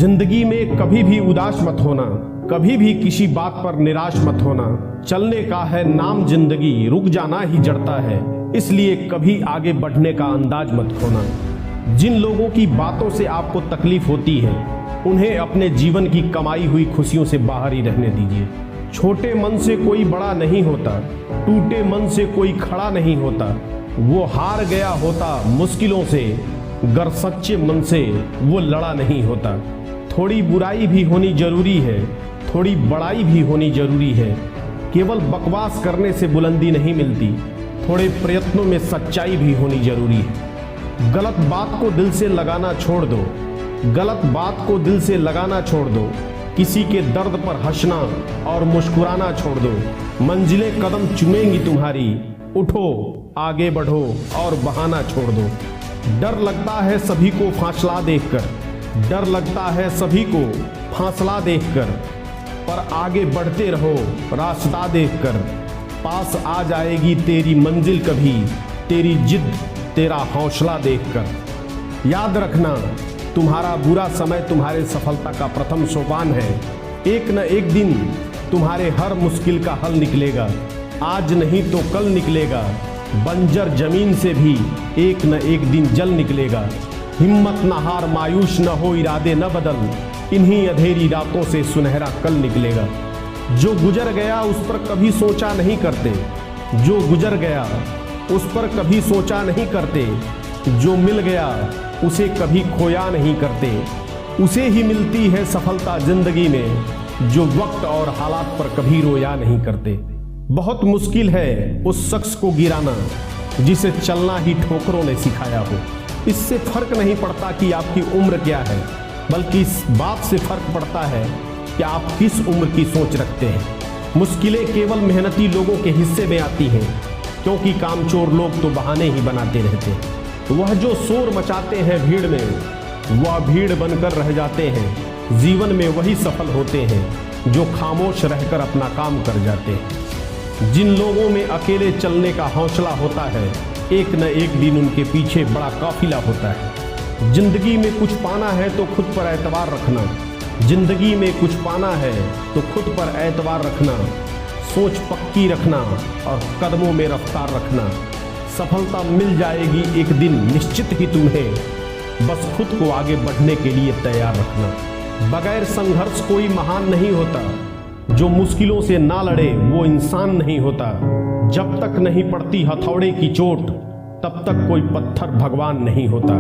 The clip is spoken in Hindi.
जिंदगी में कभी भी उदास मत होना, कभी भी किसी बात पर निराश मत होना। चलने का है नाम जिंदगी, रुक जाना ही जड़ता है, इसलिए कभी आगे बढ़ने का अंदाज मत खोना। जिन लोगों की बातों से आपको तकलीफ होती है, उन्हें अपने जीवन की कमाई हुई खुशियों से बाहर ही रहने दीजिए। छोटे मन से कोई बड़ा नहीं होता, टूटे मन से कोई खड़ा नहीं होता। वो हार गया होता मुश्किलों से, गर सच्चे मन से वो लड़ा नहीं होता। थोड़ी बुराई भी होनी जरूरी है, थोड़ी बड़ाई भी होनी जरूरी है। केवल बकवास करने से बुलंदी नहीं मिलती, थोड़े प्रयत्नों में सच्चाई भी होनी जरूरी है। गलत बात को दिल से लगाना छोड़ दो, गलत बात को दिल से लगाना छोड़ दो। किसी के दर्द पर हंसना और मुस्कुराना छोड़ दो। मंजिलें कदम चूमेंगी तुम्हारी, उठो आगे बढ़ो और बहाना छोड़ दो। डर लगता है सभी को फासला देखकर, डर लगता है सभी को फासला देखकर, पर आगे बढ़ते रहो रास्ता देखकर। पास आ जाएगी तेरी मंजिल कभी, तेरी जिद तेरा हौसला देखकर। याद रखना, तुम्हारा बुरा समय तुम्हारे सफलता का प्रथम सोपान है। एक न एक दिन तुम्हारे हर मुश्किल का हल निकलेगा, आज नहीं तो कल निकलेगा। बंजर जमीन से भी एक न एक दिन जल निकलेगा। हिम्मत न हार, मायूस न हो, इरादे न बदल, इन्हीं अंधेरी रातों से सुनहरा कल निकलेगा। जो गुजर गया उस पर कभी सोचा नहीं करते, जो गुजर गया उस पर कभी सोचा नहीं करते। जो मिल गया उसे कभी खोया नहीं करते, उसे ही मिलती है सफलता जिंदगी में, जो वक्त और हालात पर कभी रोया नहीं करते। बहुत मुश्किल है उस शख्स को गिराना जिसे चलना ही ठोकरों ने सिखाया हो। इससे फर्क नहीं पड़ता कि आपकी उम्र क्या है, बल्कि इस बात से फर्क पड़ता है कि आप किस उम्र की सोच रखते हैं। मुश्किलें केवल मेहनती लोगों के हिस्से में आती हैं, क्योंकि कामचोर लोग तो बहाने ही बनाते रहते हैं। वह जो शोर मचाते हैं भीड़ में, वह भीड़ बनकर रह जाते हैं। जीवन में वही सफल होते हैं जो खामोश रहकर अपना काम कर जाते हैं। जिन लोगों में अकेले चलने का हौसला होता है, एक न एक दिन उनके पीछे बड़ा काफिला होता है। जिंदगी में कुछ पाना है तो खुद पर एतबार रखना, जिंदगी में कुछ पाना है तो खुद पर एतबार रखना। सोच पक्की रखना और कदमों में रफ्तार रखना। सफलता मिल जाएगी एक दिन निश्चित ही तुम्हें, बस खुद को आगे बढ़ने के लिए तैयार रखना। बगैर संघर्ष कोई महान नहीं होता, जो मुश्किलों से ना लड़े वो इंसान नहीं होता। जब तक नहीं पड़ती हथौड़े की चोट, तब तक कोई पत्थर भगवान नहीं होता।